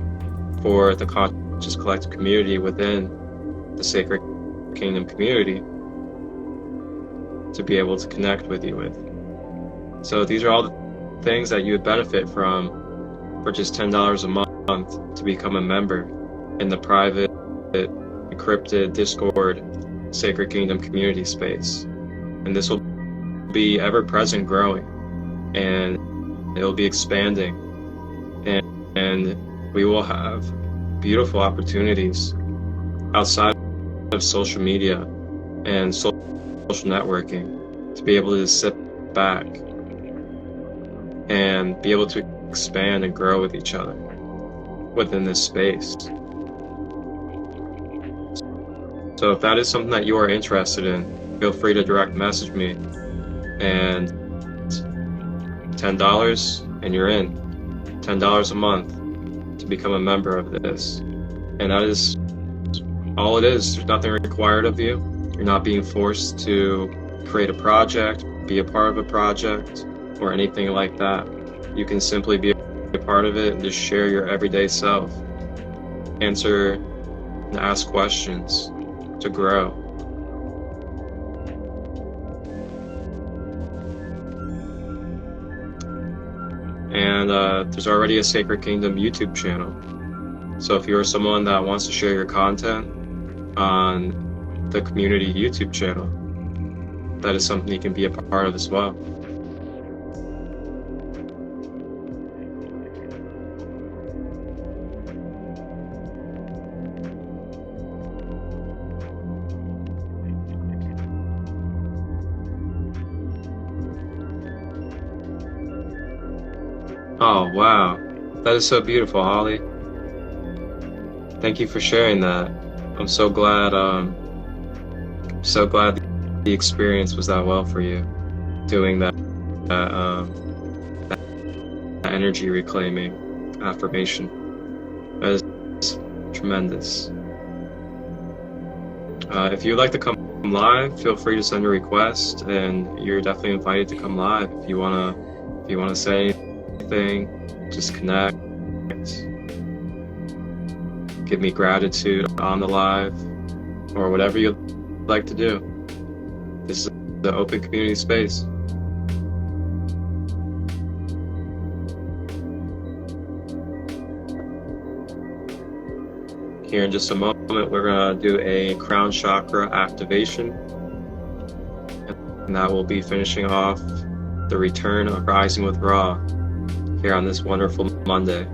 for the conscious collective community within the Sacred Kingdom community to be able to connect with you with. So these are all the things that you would benefit from for just $10 a month to become a member in the private, encrypted Discord Sacred Kingdom community space. And this will be ever-present growing, and it'll be expanding, and we will have beautiful opportunities outside of social media and social networking to be able to sit back and be able to expand and grow with each other within this space. So if that is something that you are interested in, feel free to direct message me. And $10 and you're in. $10 a month to become a member of this. And that is all it is. There's nothing required of you. You're not being forced to create a project, be a part of a project, or anything like that. You can simply be a part of it and just share your everyday self. Answer and ask questions to grow. And there's already a Sacred Kingdom YouTube channel. So if you're someone that wants to share your content on the community YouTube channel, that is something you can be a part of as well. Oh, wow. That is so beautiful, Holly. Thank you for sharing that. I'm so glad the experience was that well for you, doing that energy reclaiming affirmation. That is tremendous. If you'd like to come live, feel free to send a request, and you're definitely invited to come live. If you wanna say anything, just connect. Give me gratitude on the live, or whatever you'd like to do. This is the open community space. Here in just a moment, we're gonna do a crown chakra activation, and that will be finishing off the return of Rising with Ra here on this wonderful Monday.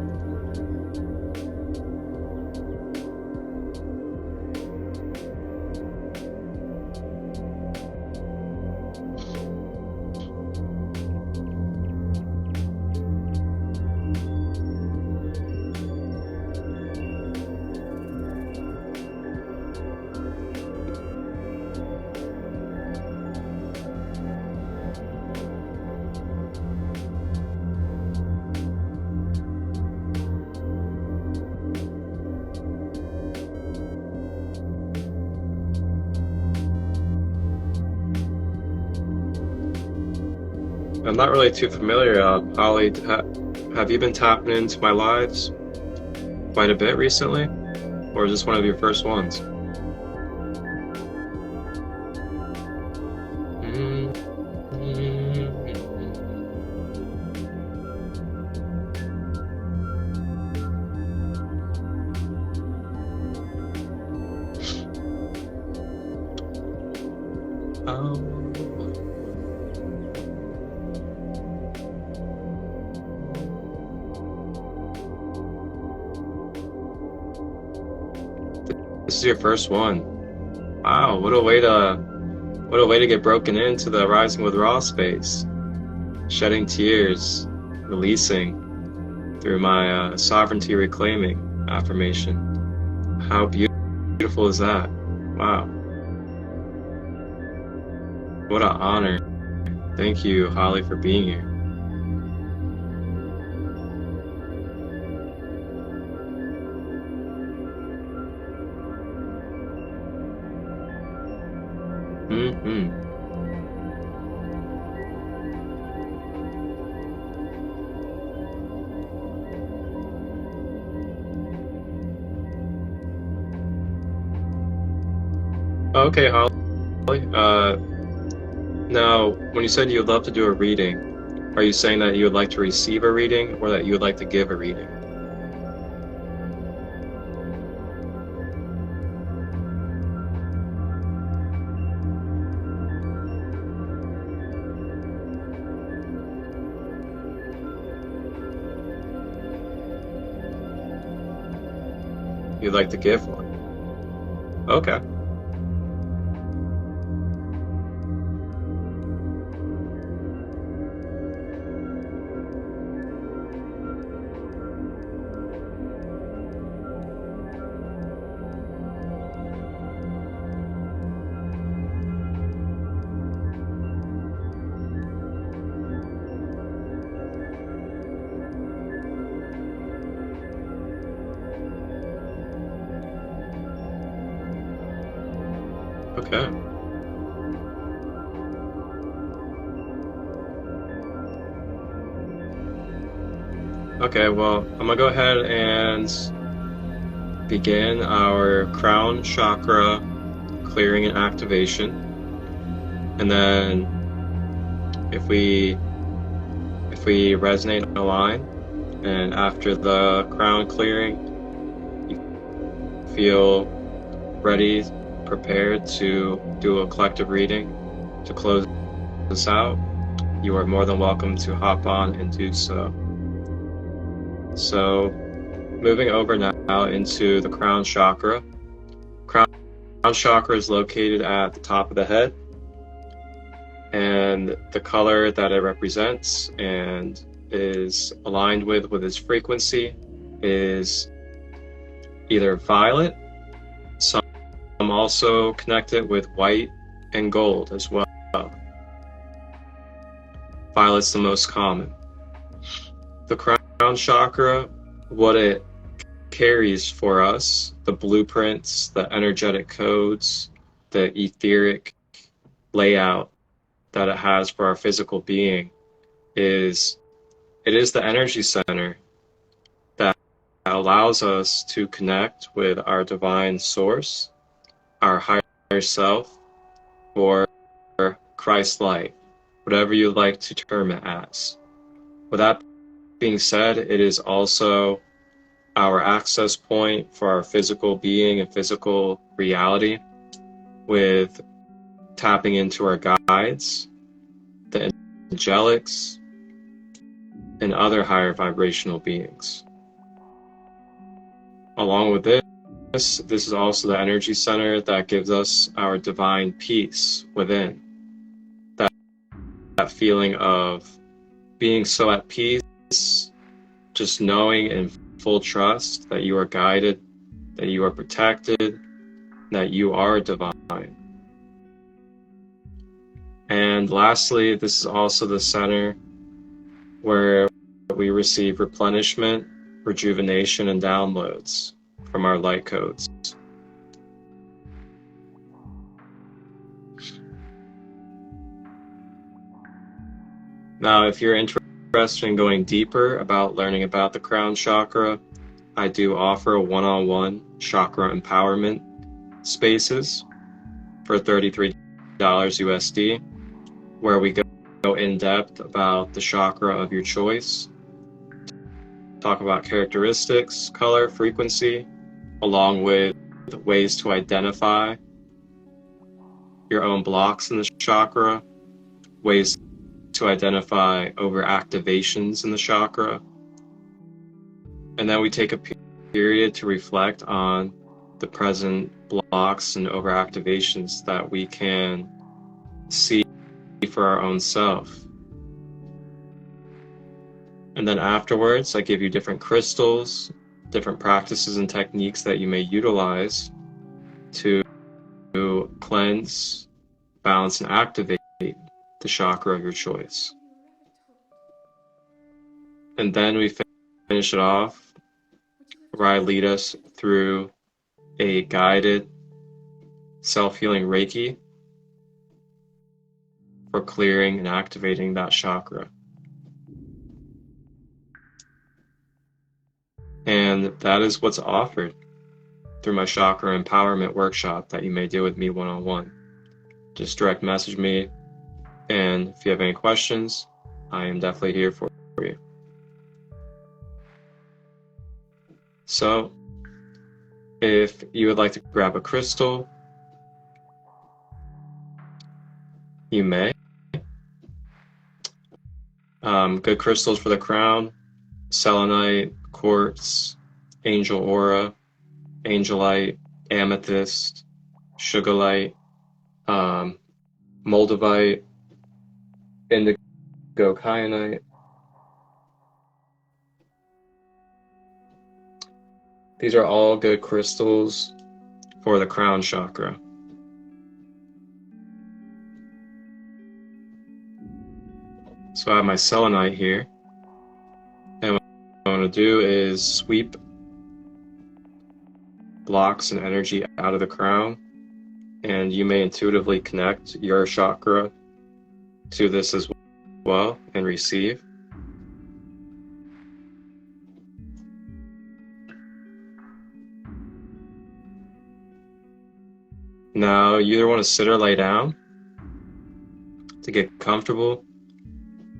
I'm not really too familiar, Holly. Have you been tapping into my lives quite a bit recently? Or is this one of your first ones? This is your first one. Wow, what a way to get broken into the Rising with Ra space. Shedding tears, releasing through my sovereignty reclaiming affirmation. How beautiful is that? Wow. What an honor. Thank you, Holly, for being here. Okay, Holly. Now, when you said you'd love to do a reading, are you saying that you would like to receive a reading or that you would like to give a reading? You'd like to give one? Okay. Okay. Okay, well, I'm gonna go ahead and begin our crown chakra clearing and activation. And then if we resonate and align, and after the crown clearing, you feel ready, prepared to do a collective reading to close this out, you are more than welcome to hop on and do so. So, moving over now into the crown chakra. Crown chakra is located at the top of the head, and the color that it represents and is aligned with its frequency is either violet. Some also connect it with white and gold as well. Violet's the most common. The crown chakra, what it carries for us, the blueprints, the energetic codes, the etheric layout that it has for our physical being, is it is the energy center that allows us to connect with our divine source, our higher self, or Christolight, whatever you'd like to term it as. With that being said, it is also our access point for our physical being and physical reality, with tapping into our guides, the angelics, and other higher vibrational beings. Along with this is also the energy center that gives us our divine peace within. That feeling of being so at peace, just knowing in full trust that you are guided, that you are protected, that you are divine. And lastly, this is also the center where we receive replenishment, rejuvenation, and downloads from our light codes. Now, if you're interested in going deeper about learning about the crown chakra, I do offer one-on-one chakra empowerment spaces for $33 USD, where we go in depth about the chakra of your choice, talk about characteristics, color, frequency, along with ways to identify your own blocks in the chakra, ways to identify overactivations in the chakra. And then we take a period to reflect on the present blocks and overactivations that we can see for our own self. And then afterwards, I give you different crystals, different practices and techniques that you may utilize to cleanse, balance, and activate the chakra of your choice. And then we finish it off where I lead us through a guided self-healing reiki for clearing and activating that chakra. And that is what's offered through my chakra empowerment workshop that you may do with me one-on-one. Just direct message me, and if you have any questions, I am definitely here for you. So, if you would like to grab a crystal, you may. Good crystals for the crown: selenite, quartz, angel aura, angelite, amethyst, sugarlight, moldavite, indigo kyanite. These are all good crystals for the crown chakra. So I have my selenite here, and what I want to do is sweep blocks and energy out of the crown and you may intuitively connect your chakra to this as well and receive. Now, you either want to sit or lay down to get comfortable.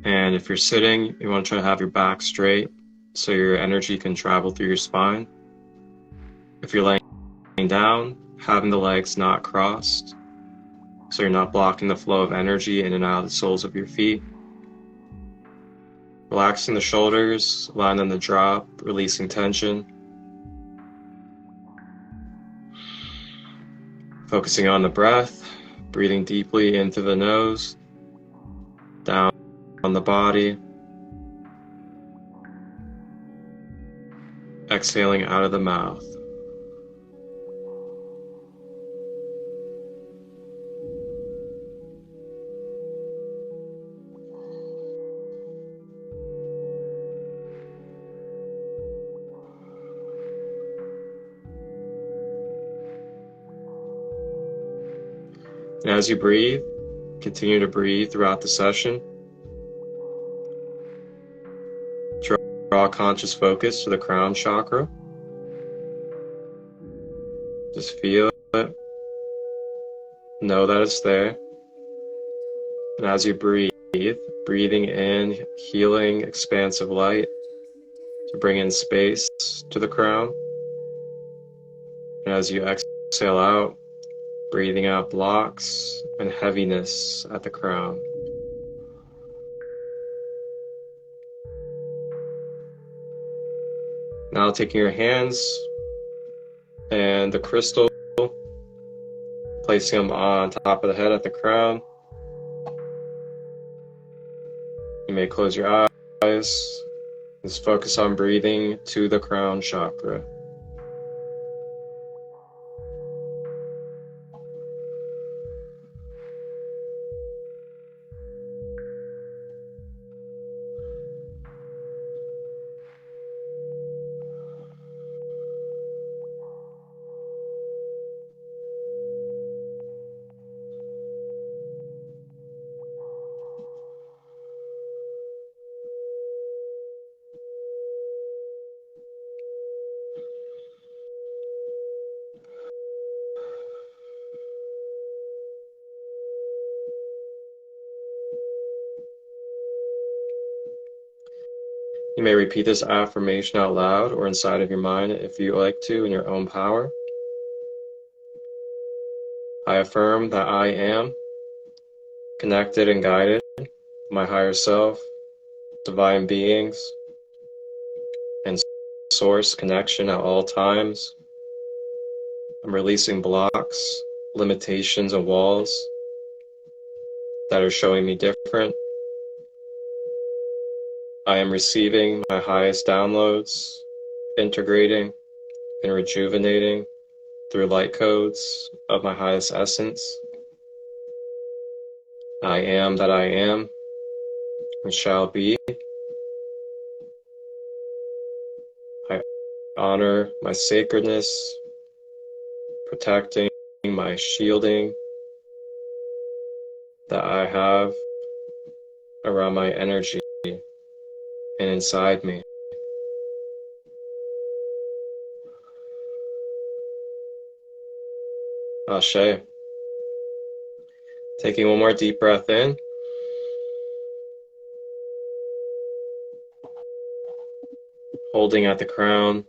And if you're sitting, you want to try to have your back straight so your energy can travel through your spine. If you're laying down, having the legs not crossed so you're not blocking the flow of energy in and out of the soles of your feet. Relaxing the shoulders, allowing them to drop, releasing tension. Focusing on the breath, breathing deeply in through the nose, down on the body. Exhaling out of the mouth. And as you breathe, continue to breathe throughout the session. Draw conscious focus to the crown chakra. Just feel it. Know that it's there. And as you breathe, breathing in healing, expansive light to bring in space to the crown. And as you exhale out, breathing out blocks and heaviness at the crown. Now taking your hands and the crystal, placing them on top of the head at the crown. You may close your eyes. Just focus on breathing to the crown chakra. You may repeat this affirmation out loud or inside of your mind if you like to in your own power. I affirm that I am connected and guided by my higher self, divine beings, and source connection at all times. I'm releasing blocks, limitations, and walls that are showing me different. I am receiving my highest downloads, integrating and rejuvenating through light codes of my highest essence. I am that I am and shall be. I honor my sacredness, protecting my shielding that I have around my energy and inside me. Ashe. Taking one more deep breath in. Holding at the crown.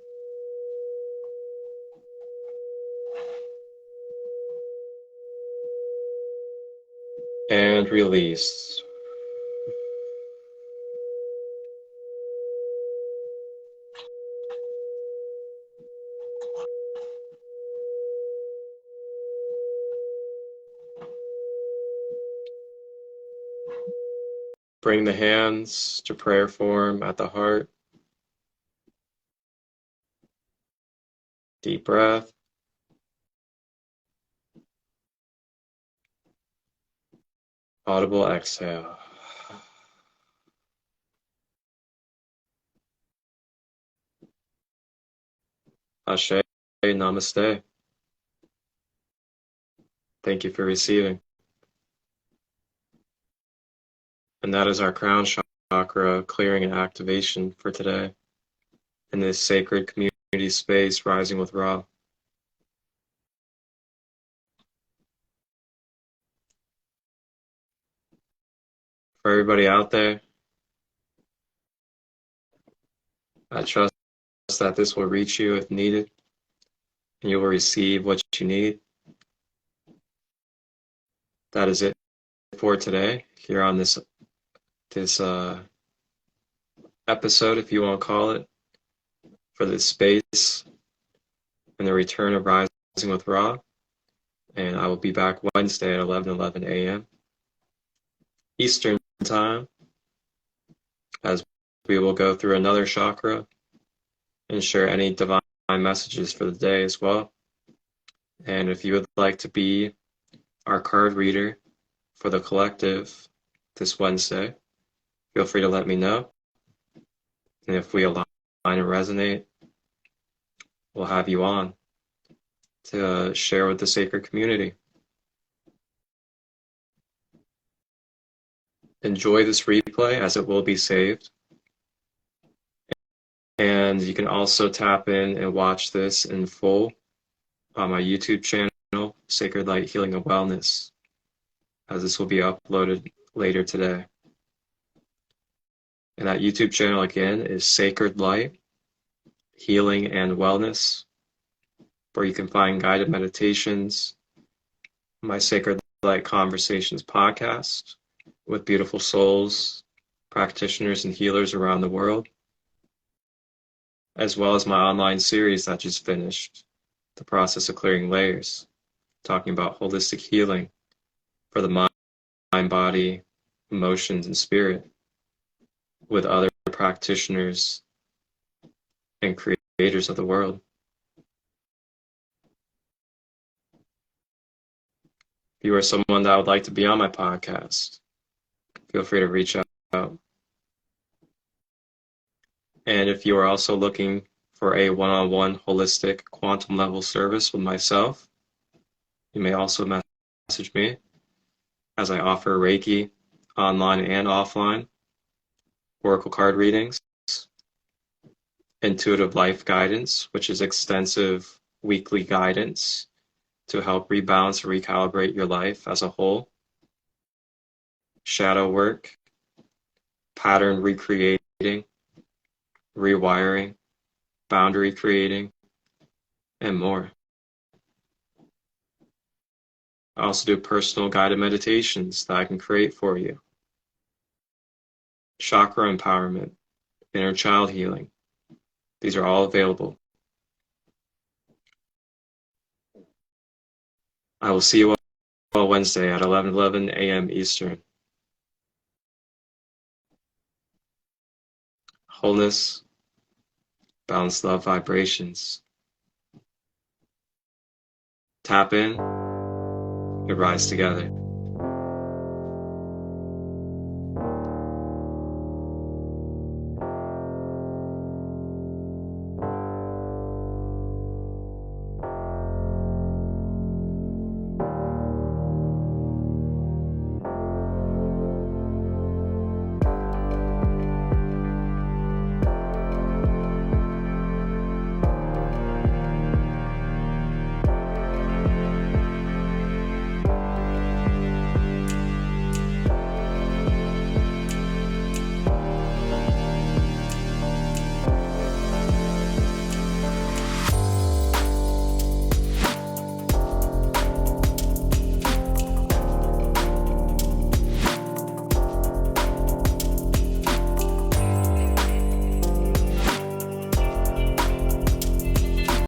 And release. Bring the hands to prayer form at the heart. Deep breath. Audible exhale. Ashe, namaste. Thank you for receiving. And that is our crown chakra clearing and activation for today in this sacred community space, Rising with Ra. For everybody out there, I trust that this will reach you if needed, and you will receive what you need. That is it for today here on this episode, if you want to call it, for this space and the return of Rising with Ra. And I will be back Wednesday at 11:11 a.m. Eastern Time, as we will go through another chakra and share any divine messages for the day as well. And if you would like to be our card reader for the collective this Wednesday, feel free to let me know. And if we align and resonate, we'll have you on to share with the sacred community. Enjoy this replay as it will be saved. And you can also tap in and watch this in full on my YouTube channel, Sacred Light Healing and Wellness, as this will be uploaded later today. And that YouTube channel again is Sacred Light Healing and Wellness, where you can find guided meditations, my Sacred Light Conversations podcast with beautiful souls, practitioners, and healers around the world, as well as my online series that just finished, The Process of Clearing Layers, talking about holistic healing for the mind, body, emotions, and spirit, with other practitioners and creators of the world. If you are someone that would like to be on my podcast, feel free to reach out. And if you are also looking for a one-on-one holistic quantum level service with myself, you may also message me, as I offer Reiki online and offline, oracle card readings, intuitive life guidance, which is extensive weekly guidance to help rebalance and recalibrate your life as a whole, shadow work, pattern recreating, rewiring, boundary creating, and more. I also do personal guided meditations that I can create for you, chakra empowerment, inner child healing. These are all available. I will see you all Wednesday at 11:11 a.m. Eastern. Wholeness, balanced love vibrations. Tap in, we rise together.